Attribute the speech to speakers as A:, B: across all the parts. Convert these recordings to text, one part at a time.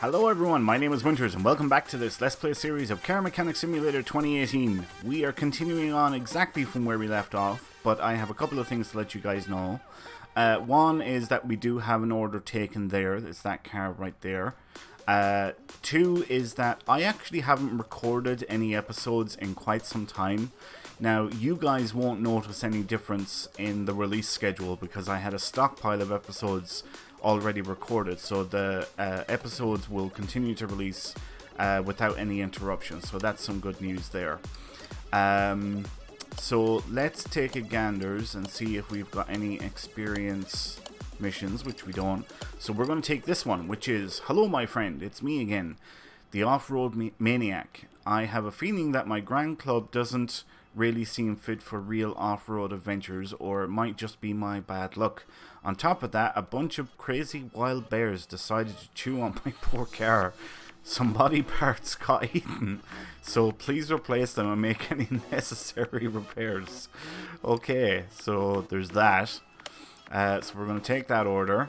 A: Hello everyone, my name is Winters and welcome back to this Let's Play series of Car Mechanic Simulator 2018. We are continuing on exactly from where we left off, but I have a couple of things to let you guys know. One is that we do have an order taken there, it's that car right there. Two is that I actually haven't recorded any episodes in quite some time. Now, you guys won't notice any difference in the release schedule because I had a stockpile of episodes already recorded, so the episodes will continue to release without any interruptions, so that's some good news there. So let's take a ganders and see if we've got any experience missions, which we don't. So we're going to take this one, which is, hello my friend, it's me again, the off-road maniac. I have a feeling that my Grand Club doesn't really seem fit for real off-road adventures, or it might just be my bad luck. On top of that, a bunch of crazy wild bears decided to chew on my poor car. Some body parts got eaten, so please replace them and make any necessary repairs. Okay, so there's that. So we're going to take that order.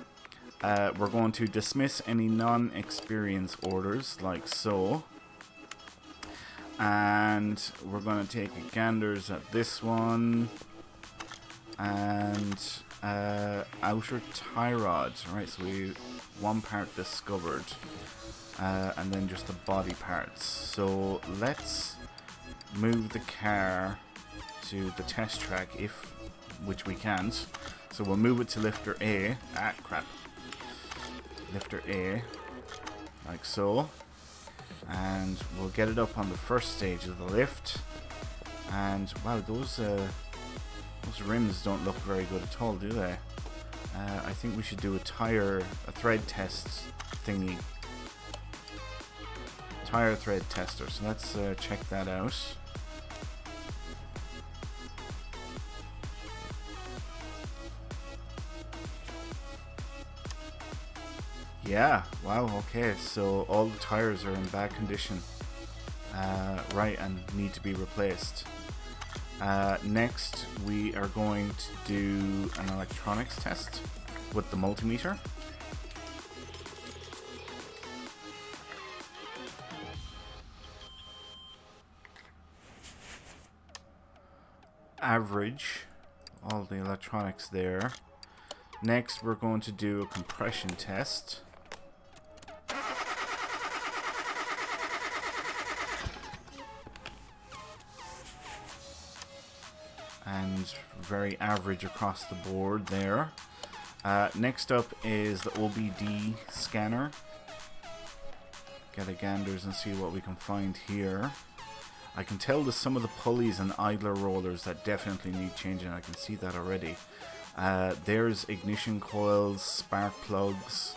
A: We're going to dismiss any non-experience orders, like so. And we're going to take a ganders at this one. And outer tie rod. Alright, so we one part discovered. And then just the body parts. So let's move the car to the test track, which we can't. So we'll move it to lifter A. Ah, crap. Lifter A. Like so. And we'll get it up on the first stage of the lift. And wow, those rims don't look very good at all, do they? I think we should do a thread test thingy. Tire thread tester. So let's check that out. Yeah, wow, okay, so all the tires are in bad condition, right, and need to be replaced. Next, we are going to do an electronics test with the multimeter. Average, all the electronics there. Next, we're going to do a compression test. And very average across the board there. Next up is the Obd Scanner. Get a ganders and see what we can find here. I can tell there's some of the pulleys and idler rollers that definitely need changing. I can see that already. There's ignition coils, spark plugs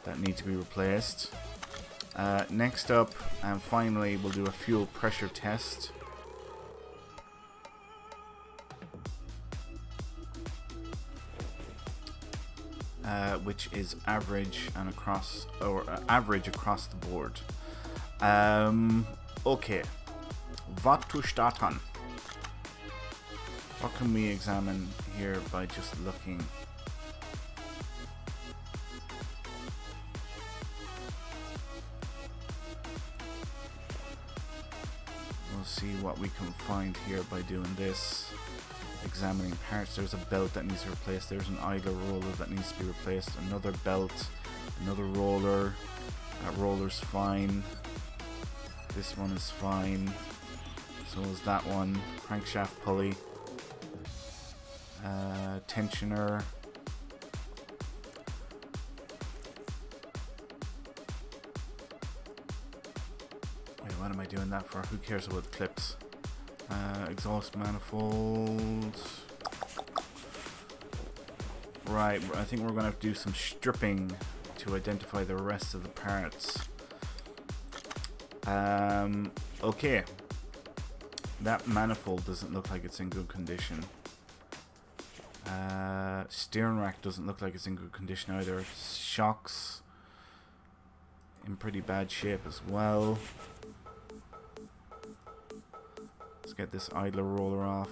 A: that need to be replaced. Next up, and finally, we'll do a fuel pressure test. Which is average and average across the board. Okay, what to start on? What can we examine here by just looking? We'll see what we can find here by doing this. Examining parts. There's a belt that needs to be replaced. There's an idler roller that needs to be replaced. Another belt. Another roller. That roller's fine. This one is fine. So is that one. Crankshaft pulley. Tensioner. Wait, what am I doing that for? Who cares about clips? Exhaust manifold. Right, I think we're going to have to do some stripping to identify the rest of the parts. Okay. That manifold doesn't look like it's in good condition. Steering rack doesn't look like it's in good condition either. Shocks in pretty bad shape as well. Let's get this idler roller off.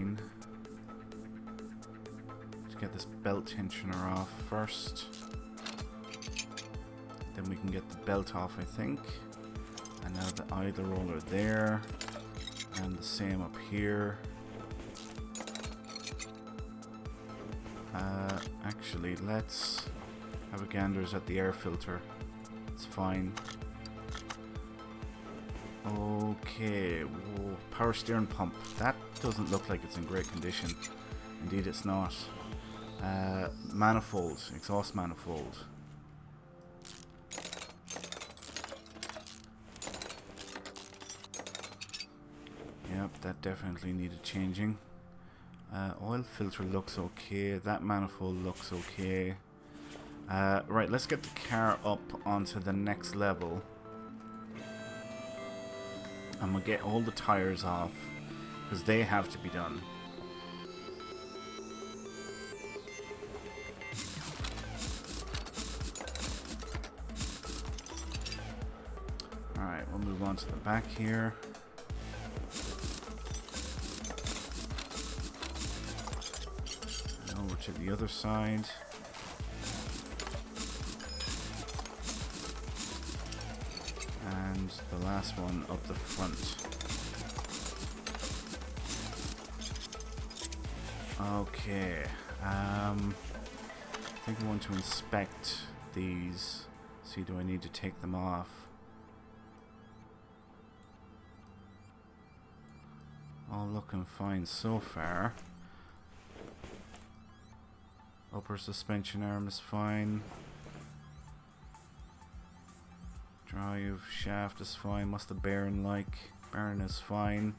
A: fine. Let's get this belt tensioner off first. Then we can get the belt off, I think. And now the idler roller there. And the same up here. Actually, let's have a ganders at the air filter. It's fine. Okay, whoa, power steering pump. That doesn't look like it's in great condition. Indeed, it's not. Manifold, exhaust manifold. Yep, that definitely needed changing. Oil filter looks okay. That manifold looks okay. Right, let's get the car up onto the next level. And we'll get all the tires off, because they have to be done. Alright, we'll move on to the back here. And over to the other side. And the last one up the front. Okay. I think I want to inspect these. See, do I need to take them off? All looking fine so far. Upper suspension arm is fine. Drive shaft is fine. What's the bearing like? Bearing is fine.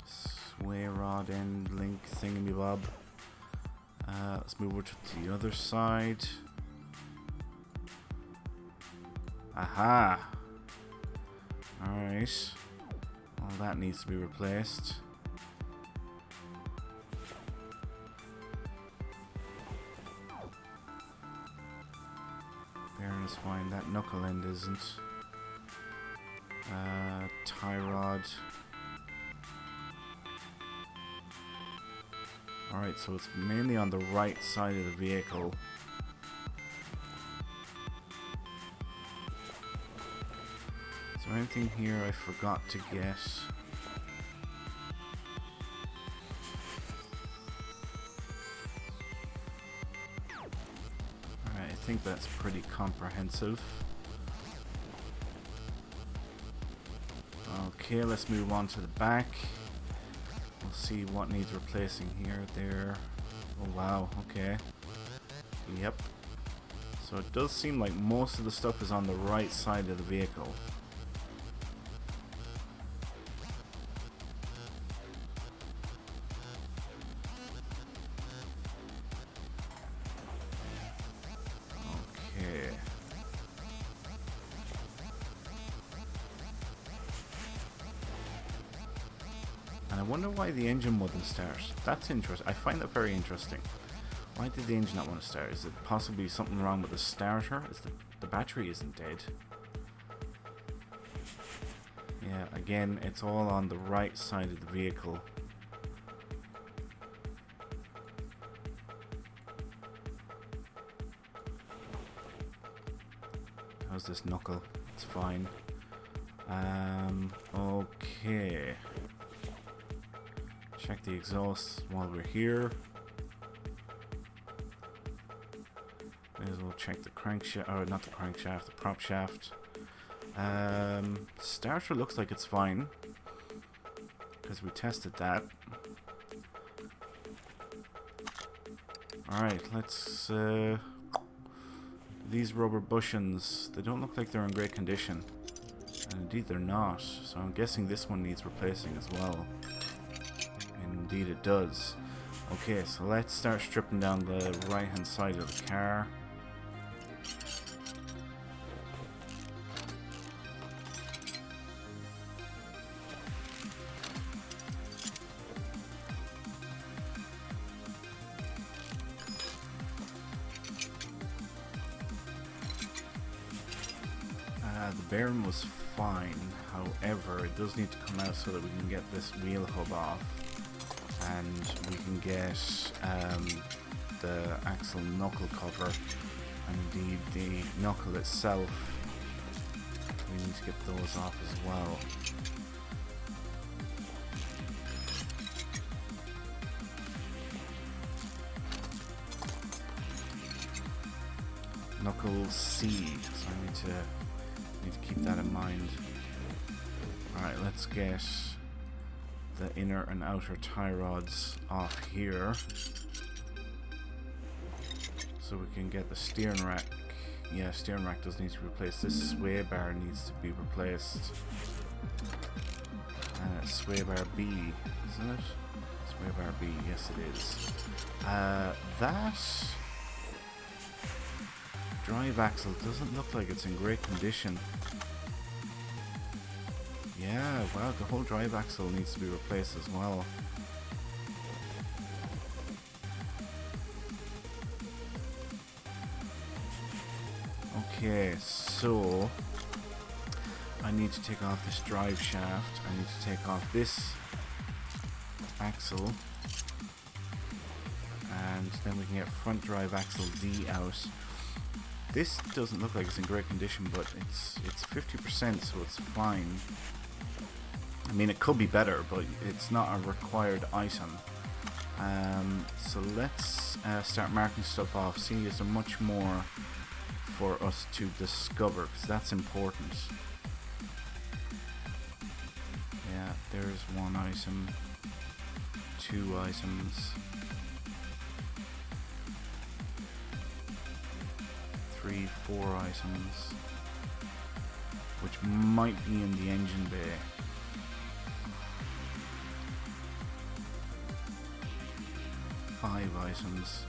A: Sway rod end link thingamabob. Let's move over to the other side. Aha! Alright. All that needs to be replaced. Bearing is fine. That knuckle end isn't. Tie rod. Alright, so it's mainly on the right side of the vehicle. Is there anything here I forgot to get? Alright, I think that's pretty comprehensive. Okay, let's move on to the back. We'll see what needs replacing here, there. Oh wow, okay. Yep. So it does seem like most of the stuff is on the right side of the vehicle. Okay. And I wonder why the engine wouldn't start. That's interesting. I find that very interesting. Why did the engine not want to start? Is it possibly something wrong with the starter? Is the battery isn't dead? Yeah, again, it's all on the right side of the vehicle. How's this knuckle? It's fine. Okay. Check the exhaust while we're here. May as well check the crankshaft, or not the crankshaft, the prop shaft. Starter looks like it's fine, because we tested that. Alright, let's... these rubber bushings, they don't look like they're in great condition. And indeed they're not, so I'm guessing this one needs replacing as well. Indeed it does. Okay, so let's start stripping down the right hand side of the car. The bearing was fine, however it does need to come out so that we can get this wheel hub off. and we can get the axle knuckle cover, and indeed the knuckle itself. We need to get those off as well. Knuckle C, so I need to keep that in mind. Alright, let's get the inner and outer tie rods off here, so we can get the steering rack. Yeah, steering rack does need to be replaced. This sway bar needs to be replaced. Sway bar B, isn't it? Sway bar B, yes it is. That drive axle doesn't look like it's in great condition. Yeah, wow, the whole drive axle needs to be replaced as well. Okay, so I need to take off this drive shaft. I need to take off this axle, and then we can get front drive axle D out. This doesn't look like it's in great condition, but it's 50%, so it's fine. I mean, it could be better, but it's not a required item. So let's start marking stuff off. See, is there much more for us to discover? Because that's important. Yeah, there's one item, 2 items, 3, 4 items, which might be in the engine bay. Five items,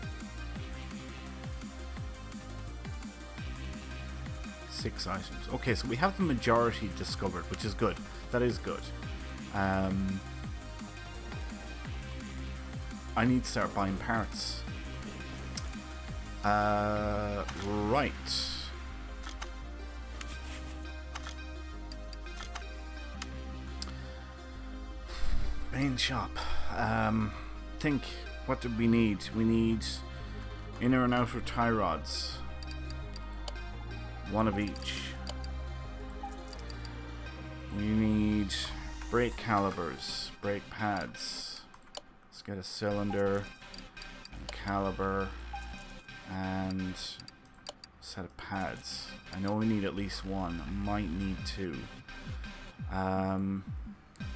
A: 6 items. Okay, so we have the majority discovered, which is good. That is good. I need to start buying parts. Right. Main shop. Think, what do we need? We need inner and outer tie rods. 1 of each. We need brake calipers, brake pads. Let's get a cylinder, a caliper, and a set of pads. I know we need at least 1. I might need 2.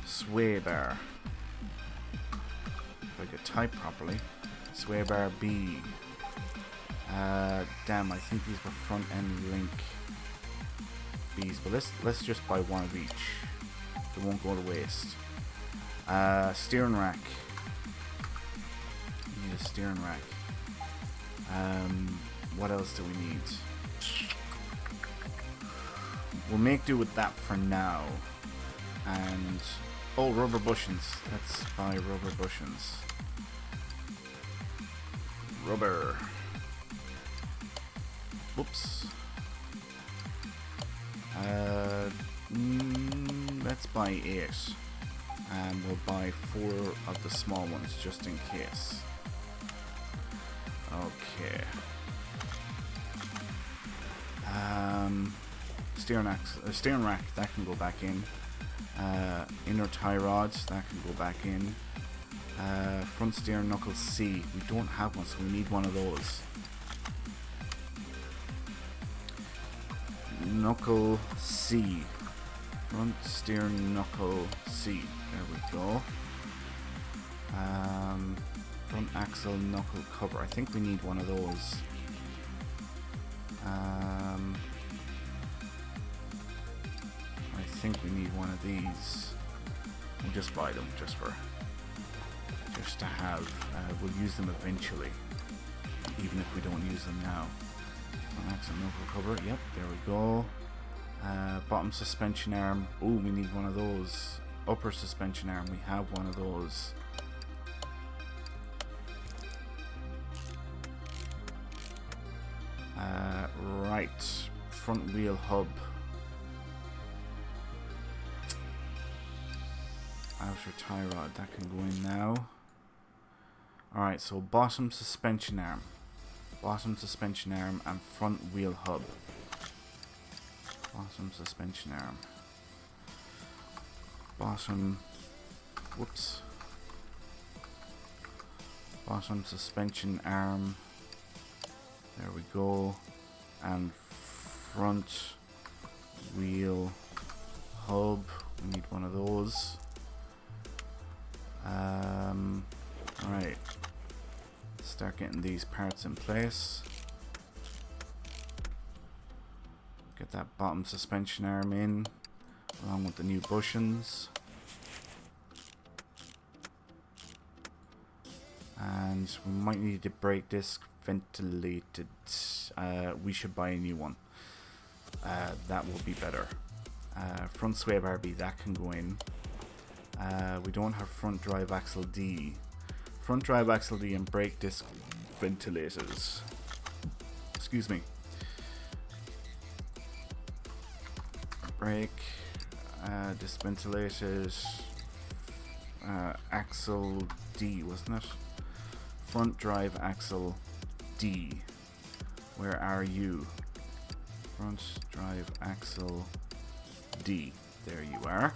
A: Sway bar. If I could type properly. Sway bar B. Damn, I think these were front end link Bs, but let's just buy 1 of each. They won't go to waste. Steering rack. We need a steering rack. What else do we need? We'll make do with that for now. And oh, rubber bushings. Let's buy rubber bushings. Rubber. Whoops. Let's buy 8. And we'll buy 4 of the small ones just in case. Okay. Steering rack, that can go back in. Inner tie rods, that can go back in. Front steering knuckle C, we don't have one, so we need 1 of those. Knuckle C, front steering knuckle C, there we go. Front axle knuckle cover, I think we need 1 of those. I think we need 1 of these. We'll just buy them just to have. We'll use them eventually, even if we don't use them now. Front axle knuckle cover, yep, there we go. Bottom suspension arm, oh, we need 1 of those. Upper suspension arm, we have 1 of those. Right, front wheel hub. Outer tie rod, that can go in now. Alright, so bottom suspension arm. Bottom suspension arm and front wheel hub. Bottom suspension arm. Bottom... Whoops. Bottom suspension arm. There we go. And front wheel hub. We need one of those. Alright. Start getting these parts in place. Get that bottom suspension arm in, along with the new bushings. And we might need the brake disc ventilated. We should buy a new one. That will be better. Front sway bar B, that can go in. We don't have front drive axle D. Front drive axle D and brake disc ventilators. Excuse me. Brake disc ventilated. Axle D, wasn't it? Front drive axle D. Where are you? Front drive axle D. There you are.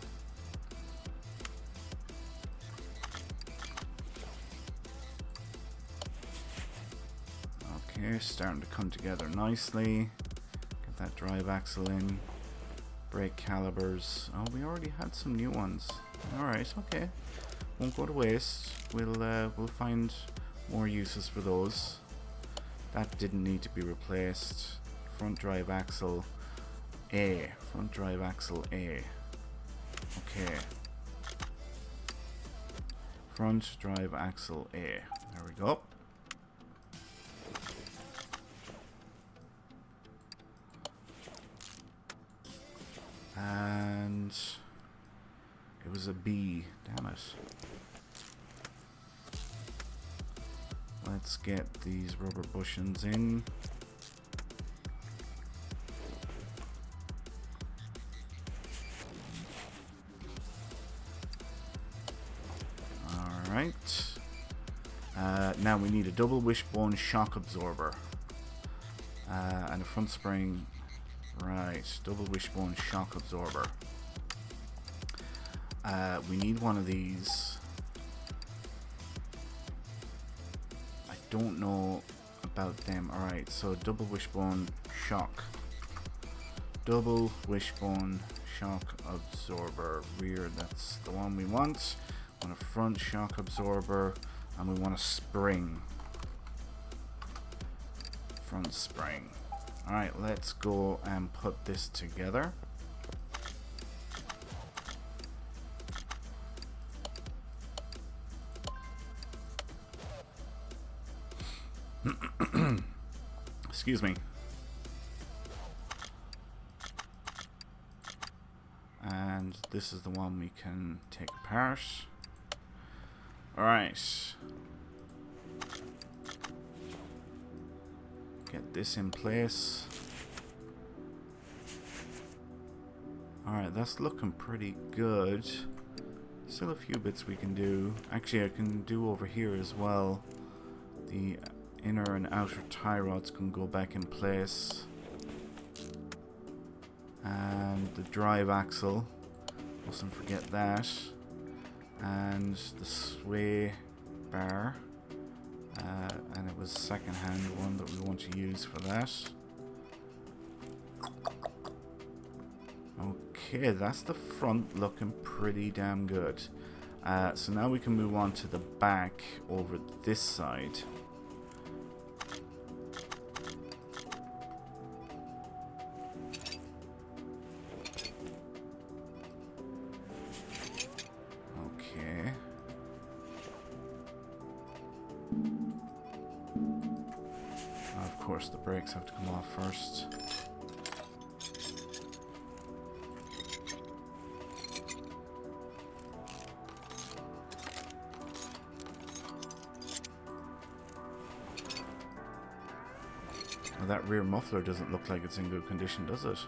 A: Okay, starting to come together nicely. Get that drive axle in. Brake calipers. Oh, we already had some new ones. Alright, okay. Won't go to waste. We'll find more uses for those. That didn't need to be replaced. Front drive axle A. Front drive axle A. Okay. Front drive axle A. There we go. And it was a B. Damn it. Let's get these rubber bushings in. Alright. Now we need a double wishbone shock absorber. And a front spring. Right, double wishbone shock absorber. We need one of these. I don't know about them. Alright, so double wishbone shock. Double wishbone shock absorber. Rear, that's the one we want. We want a front shock absorber, and we want a spring. Front spring. Alright, let's go and put this together. Excuse me. And this is the one we can take apart. Alright. Get this in place. Alright, that's looking pretty good. Still a few bits we can do. Actually, I can do over here as well. The inner and outer tie rods can go back in place. And the drive axle. Mustn't forget that. And the sway bar. And it was second-hand one that we want to use for that. Okay, that's the front looking pretty damn good. So now we can move on to the back over this side. Okay. Of course, the brakes have to come off first. Well, that rear muffler doesn't look like it's in good condition, does it?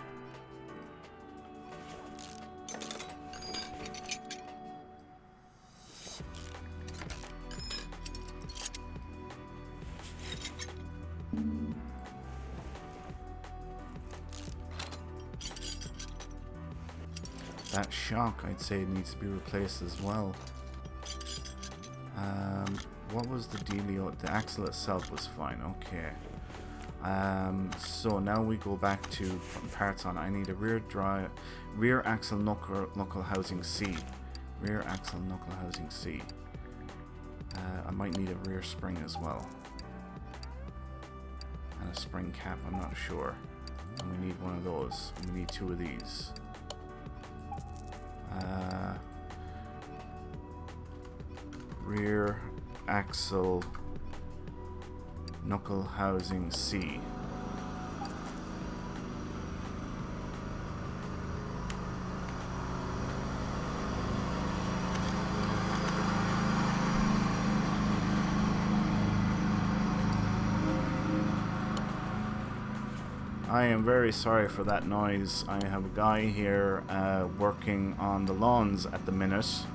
A: that shock, I'd say, needs to be replaced as well. What was the dealio? The axle itself was fine. Okay. So now we go back to putting parts on. I need a rear axle knuckle housing C. Rear axle knuckle housing C. I might need a rear spring as well. And a spring cap, I'm not sure. And we need one of those. We need two of these. Rear axle knuckle housing C. I am very sorry for that noise. I have a guy here working on the lawns at the minute,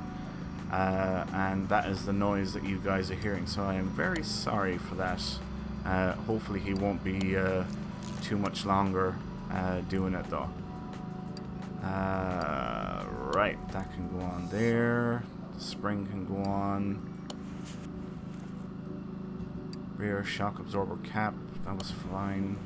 A: and that is the noise that you guys are hearing, so I am very sorry for that. Hopefully he won't be too much longer doing it though. Right, that can go on there. The spring can go on. Rear shock absorber cap, that was fine.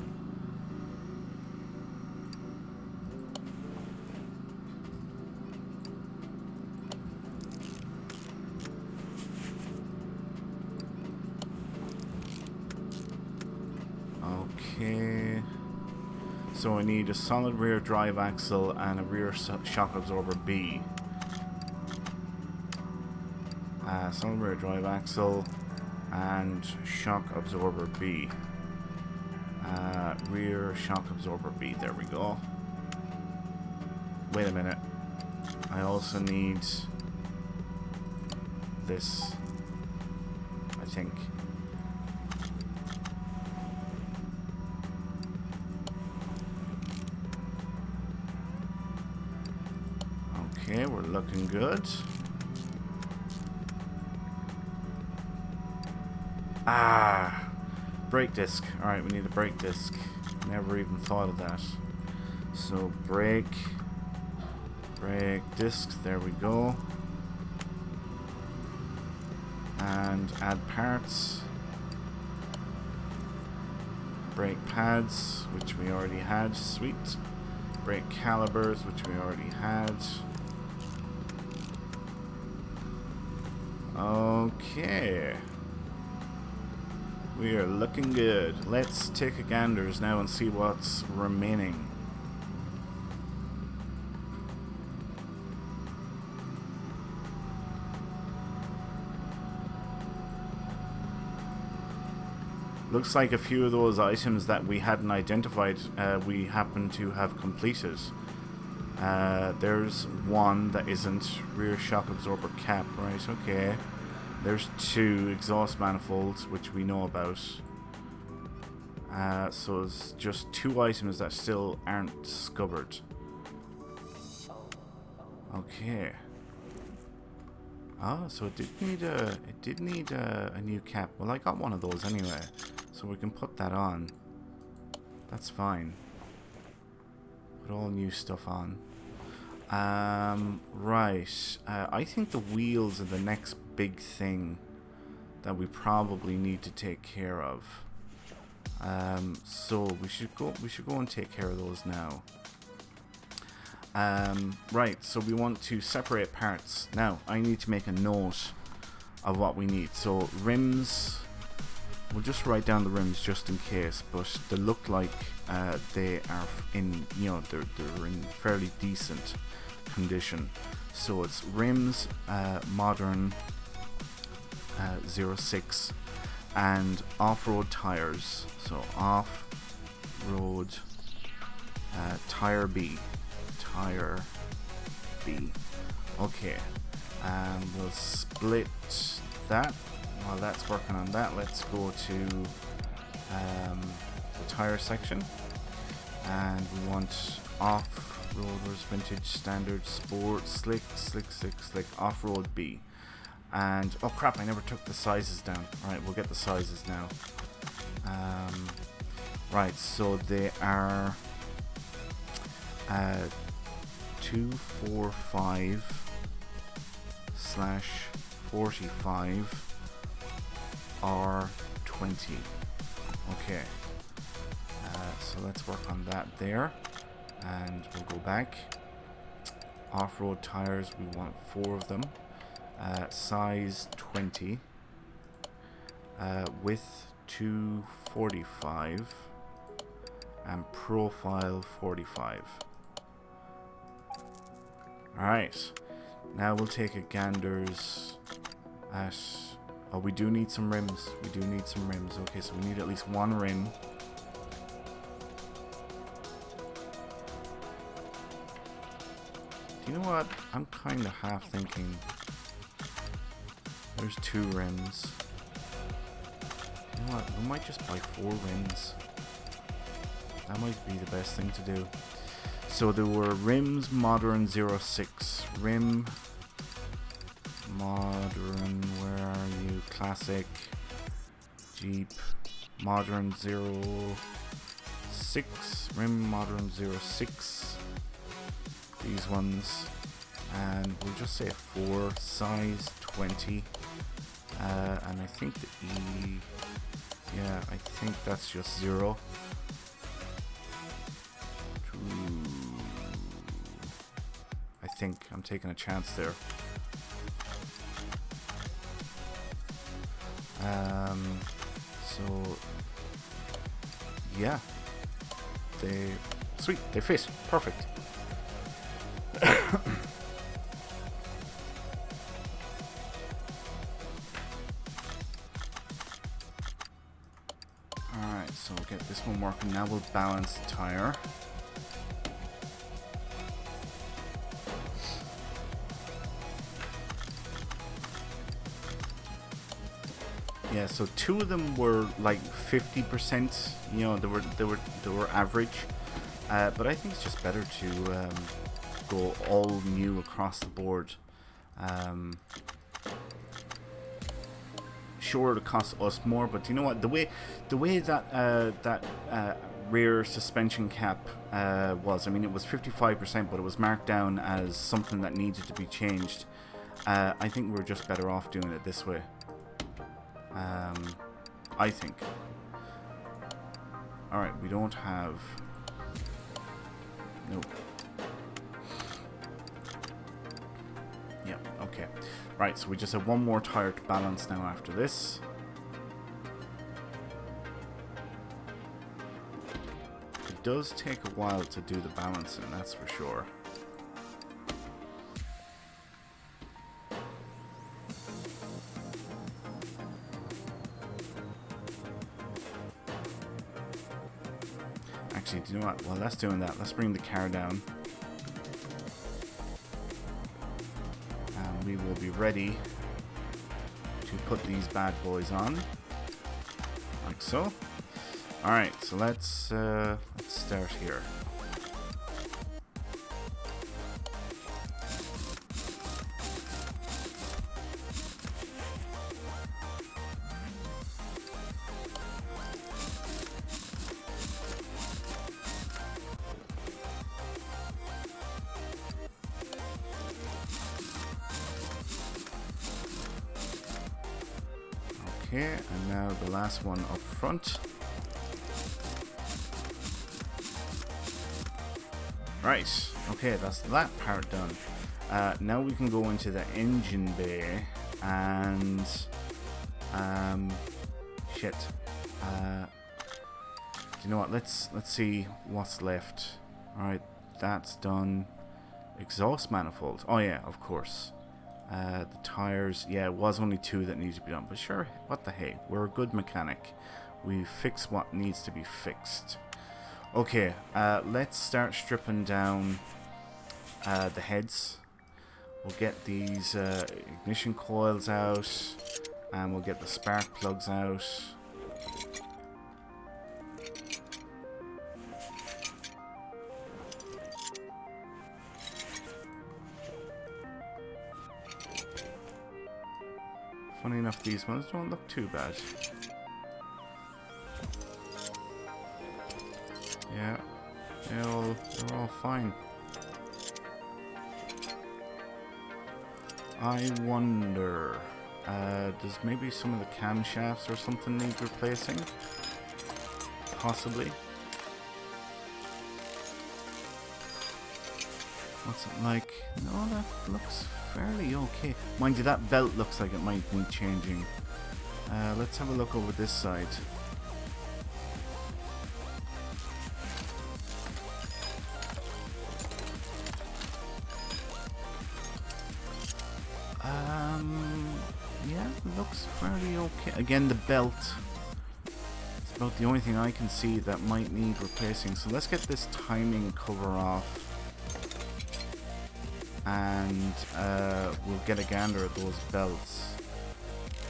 A: Okay, so I need a solid rear drive axle and a rear shock absorber B. Solid rear drive axle and shock absorber B. Rear shock absorber B, there we go. Wait a minute, I also need this, I think. Okay, we're looking good. Brake disc. Alright, we need a brake disc. Never even thought of that. So, brake disc, there we go. And add parts. Brake pads, which we already had. Sweet. Brake calipers, which we already had. Okay. We are looking good. Let's take a ganders now and see what's remaining. Looks like a few of those items that we hadn't identified, we happen to have completed. There's one that isn't rear shock absorber cap, right? Okay. There's two exhaust manifolds, which we know about. So it's just two items that still aren't discovered. Okay. Oh, so it did need a new cap. Well, I got one of those anyway, so we can put that on. That's fine. Put all new stuff on. Right. I think the wheels are the next big thing that we probably need to take care of. So we should go and take care of those now. Right, so we want to separate parts. Now, I need to make a note of what we need. So rims, we'll just write down the rims just in case, but they look like they are in, you know, they're in fairly decent condition. So it's rims, modern 06, and off-road tires. So off-road tire B. Okay, and we'll split that. While that's working on that, let's go to the tire section, and we want off-roaders, vintage, standard, sport, slick, off-road B. And oh crap, I never took the sizes down. Alright, we'll get the sizes now. Right, so they are 245 slash 45 R20. Okay. So let's work on that there. And we'll go back. Off-road tires, we want 4 of them. Size 20. Width 245. And profile 45. Alright. Now we'll take a ganders at... Oh, we do need some rims. We do need some rims. Okay, so we need at least 1 rim. Do you know what? I'm kind of half thinking there's 2 rims. You know what? We might just buy 4 rims. That might be the best thing to do. So there were rims modern 06. Rim modern, where are you? Classic. Jeep modern 06. Rim modern 06. These ones, and we'll just say 4, size 20, and I think the E, yeah, I think that's just 0. I think I'm taking a chance there. So yeah, sweet, they fit perfect. Alright, so we'll get this one working. Now we'll balance the tire. Yeah, so 2 of them were like 50%, you know, they were average. But I think it's just better to go all new across the board. Sure, it'll cost us more, but you know what? The way that that rear suspension cap was, I mean, it was 55%, but it was marked down as something that needed to be changed. I think we're just better off doing it this way. I think. All right, we don't have. Nope. Yeah, okay. Right, so we just have 1 more tire to balance now after this. It does take a while to do the balancing, that's for sure. Actually, do you know what? Well, that's doing that. Let's bring the car down. We will be ready to put these bad boys on, like so. All right, so let's start here. Okay, and now the last one up front. Right, okay, that's that part done. Now we can go into the engine bay and shit. You know what? Let's see what's left. All right, that's done. Exhaust manifold. Oh yeah, of course. The tires, yeah, it was only 2 that needed to be done, but sure, what the hey, we're a good mechanic. We fix what needs to be fixed. Okay, let's start stripping down the heads. We'll get these ignition coils out, and we'll get the spark plugs out. Funny enough, these ones don't look too bad. Yeah, they're all fine. I wonder, does maybe some of the camshafts or something need replacing? Possibly. What's it like? No, that looks fairly okay. Mind you, that belt looks like it might need changing. Let's have a look over this side. Yeah, looks fairly okay. Again, the belt. It's about the only thing I can see that might need replacing. So let's get this timing cover off. And we'll get a gander at those belts.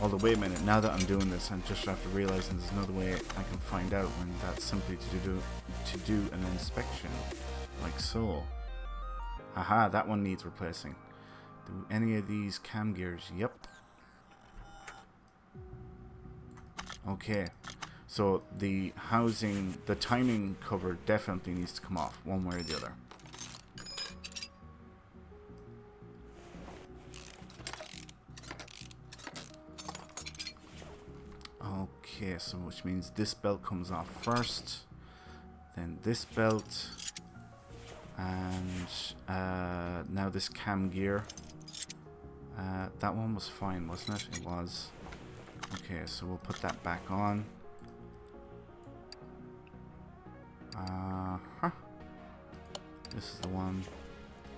A: Although, wait a minute, now that I'm doing this, I'm just after realizing there's another way I can find out, and that's simply to do an inspection. Like so. Aha, that one needs replacing. Do any of these cam gears? Yep. Okay. So the housing, the timing cover definitely needs to come off, one way or the other. Okay, so which means this belt comes off first, then this belt, and now this cam gear. That one was fine, wasn't it? It was. Okay, so we'll put that back on. This is the one,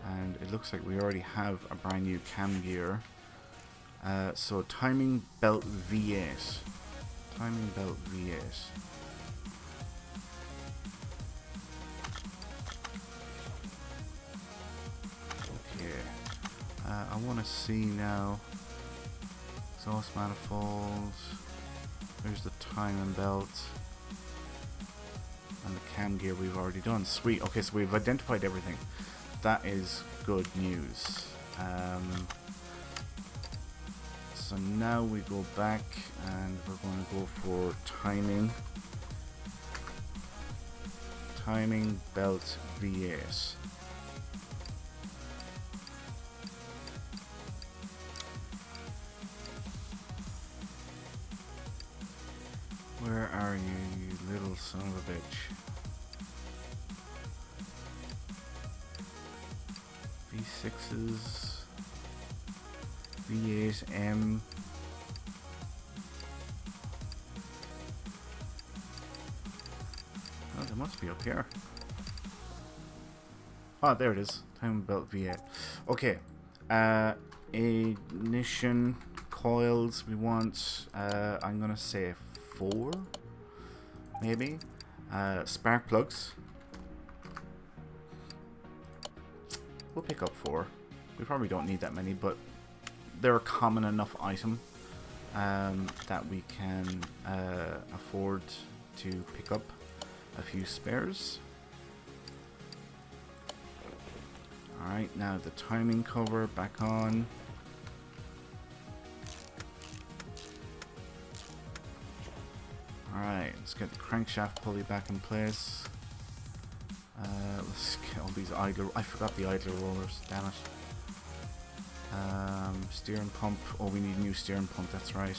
A: and it looks like we already have a brand new cam gear. So timing belt V8. Timing belt V8. Okay. I want to see now. Exhaust manifolds. There's the timing belt. And the cam gear we've already done. Sweet. Okay, so we've identified everything. That is good news. So now we go back and we're going to go for timing. Timing belt V8. Where are you, you little son of a bitch? V6s. V8M. Oh, they must be up here. Oh, there it is. Time belt V8. Okay. Ignition coils. We want. I'm gonna say 4, maybe. Spark plugs. We'll pick up 4. We probably don't need that many, but they're a common enough item that we can afford to pick up a few spares. Alright, now the timing cover back on. Alright, let's get the crankshaft pulley back in place. Let's get all these idler. I forgot the idler rollers, damn it. Steering pump. Oh, we need a new steering pump, that's right.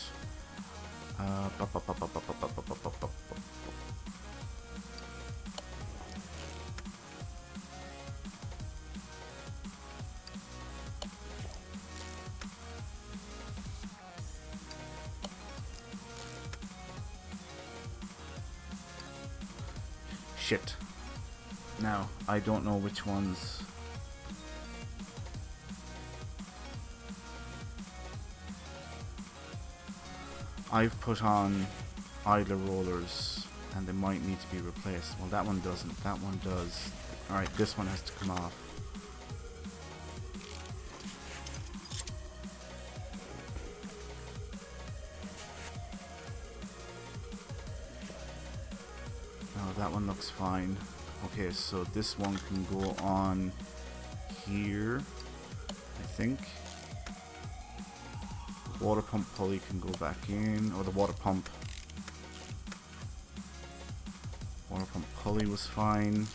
A: Shit. Now, I don't know which ones. I've put on idler rollers and they might need to be replaced. Well, that one doesn't. That one does. Alright, this one has to come off. Oh, that one looks fine. Okay, so this one can go on here, I think. Water pump pulley can go back in, or the water pump pulley was fine.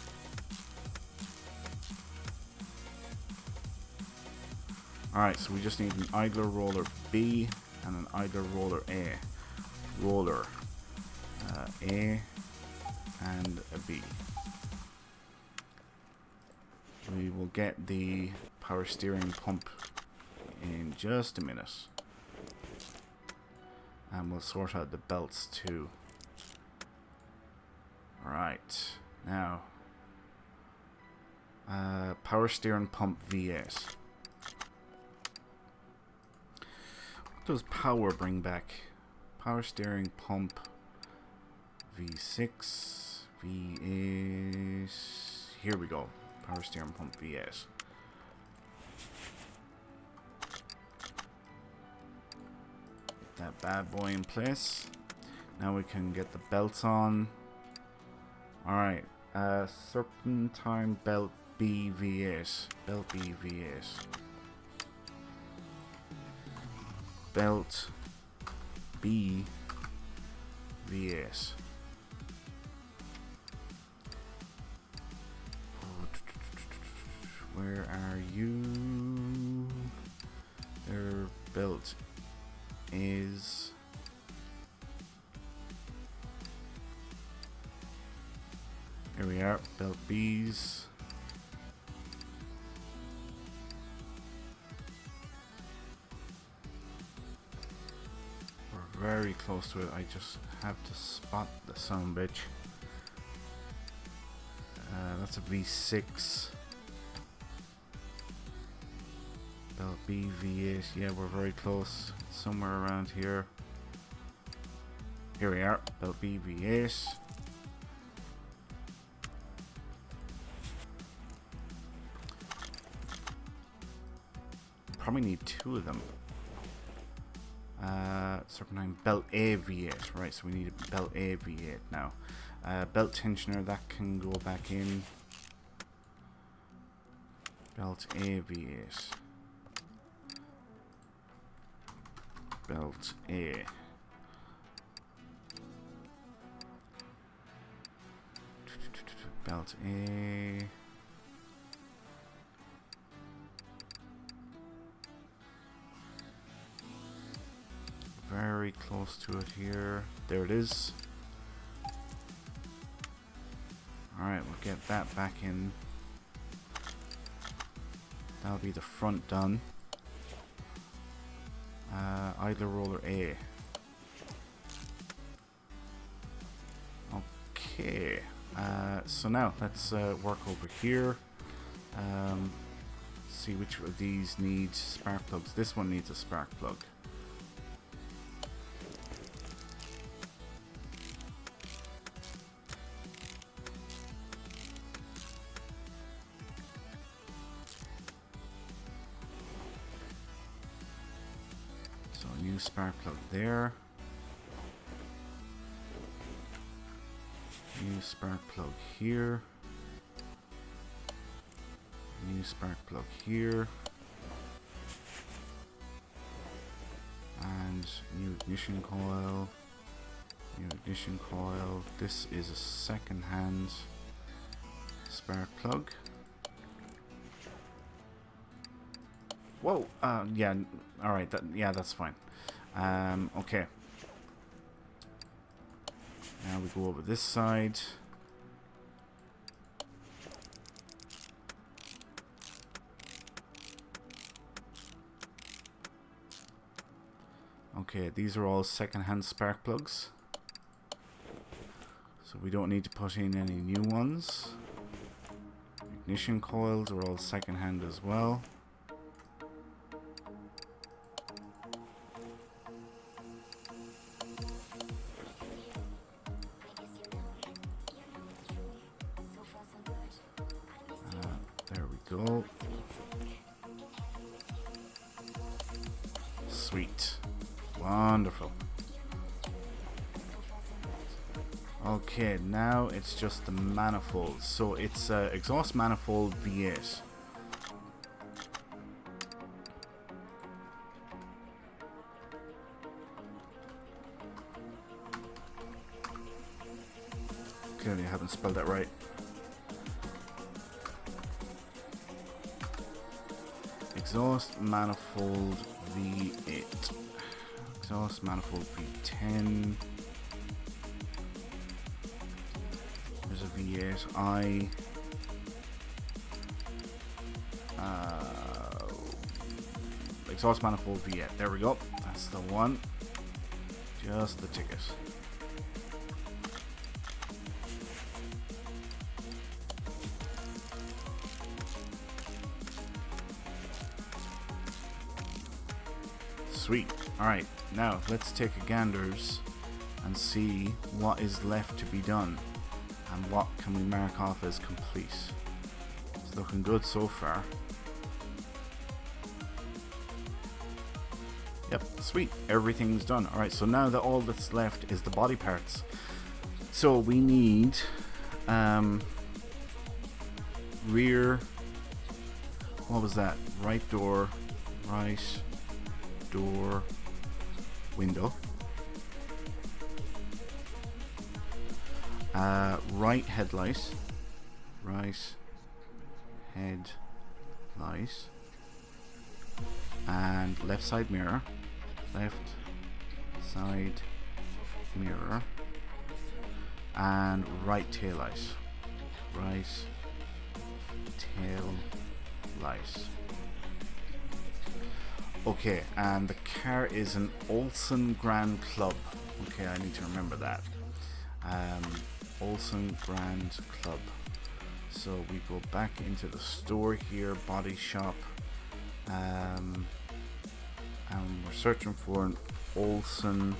A: Alright, so we just need an idler roller B and an idler roller A. Roller A and a B. We will get the power steering pump in just a minute. And we'll sort out the belts too. Alright, now power steering pump V8. What does power bring back? Power steering pump V6, V8. Here we go. Power steering pump V8. Get that bad boy in place. Now we can get the belts on. Alright. Serpentine Belt B V8. Belt B V8. Belt B V8. Where are you? Their belt is here we are, belt B's. We're very close to it. I just have to spot the son bitch. That's a V6. Belt B V8. Yeah, we're very close. Somewhere around here. Here we are. Belt B V8. Probably need two of them. Serpentine Belt A V8. Right, so we need a Belt A V8 now. Belt tensioner, that can go back in. Belt A V8. Belt A. Belt A. Very close to it here. There it is. Alright, we'll get that back in. That'll be the front done. Idler roller A. Okay. So now let's work over here. See which of these needs spark plugs. This one needs a spark plug. New spark plug there. New spark plug here. New spark plug here. And new ignition coil. New ignition coil. This is a second-hand spark plug. Whoa! Yeah, alright, yeah, that's fine. Okay. Now we go over this side. Okay, these are all second-hand spark plugs. So we don't need to put in any new ones. Ignition coils are all second-hand as well. There we go. Sweet. Wonderful. Okay, now it's just the manifolds. So it's exhaust manifold V8. Clearly I haven't spelled that right. exhaust manifold V8. Exhaust manifold V10. There's a V8i. Exhaust manifold V8. There we go. That's the one. Just the ticket. Sweet. Alright, now let's take a ganders and see what is left to be done and what can we mark off as complete. It's looking good so far. Yep, sweet. Everything's done. Alright, so now that all that's left is the body parts. So we need rear, what was that? Right door window. Right headlight. And left side mirror. And right tail light. Okay, and the car is an Olsen Grand Club. Okay, I need to remember that. Olsen Grand Club. So we go back into the store here, body shop. And we're searching for an Olsen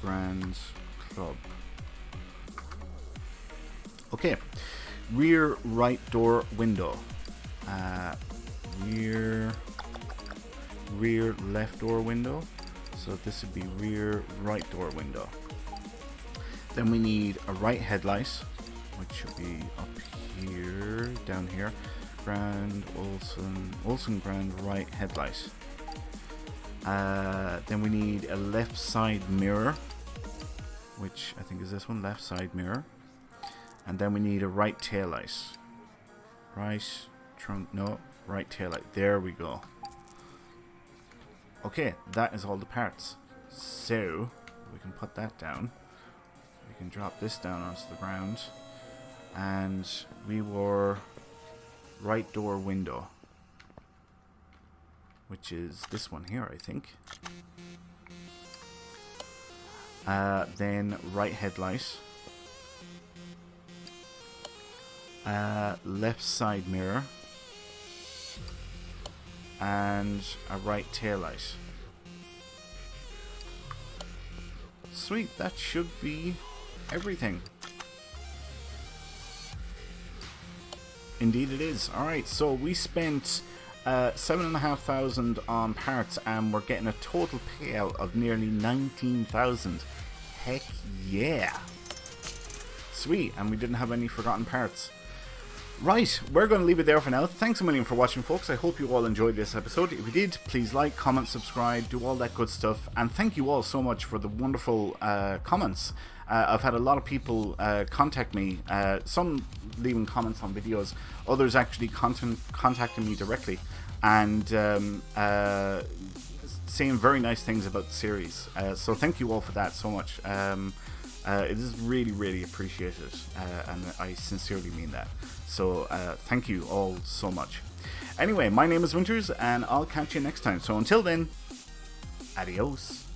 A: Grand Club. Okay, rear right door window. Rear left door window. So this would be rear right door window. Then we need a right headlight, which should be up here, down here. Olsen Grand right headlight. Then we need a left side mirror, which I think is this one, left side mirror. And then we need a right tail light. Right tail light. There we go. Okay, that is all the parts. So we can put that down. We can drop this down onto the ground. And we were right door window, which is this one here, I think. Then right headlight. Left side mirror. And a right tail light. Sweet, that should be everything. Indeed it is. Alright, so we spent 7,500 on parts and we're getting a total payout of nearly 19,000. Heck yeah. Sweet, and we didn't have any forgotten parts. Right, we're going to leave it there for now. Thanks a million for watching, folks. I hope you all enjoyed this episode. If you did, please like, comment, subscribe, do all that good stuff. And thank you all so much for the wonderful comments. I've had a lot of people contact me, some leaving comments on videos, others actually contacting me directly and saying very nice things about the series. So thank you all for that so much. It is really, really appreciated, and I sincerely mean that. So thank you all so much. Anyway, my name is Winters, and I'll catch you next time. So until then, adios.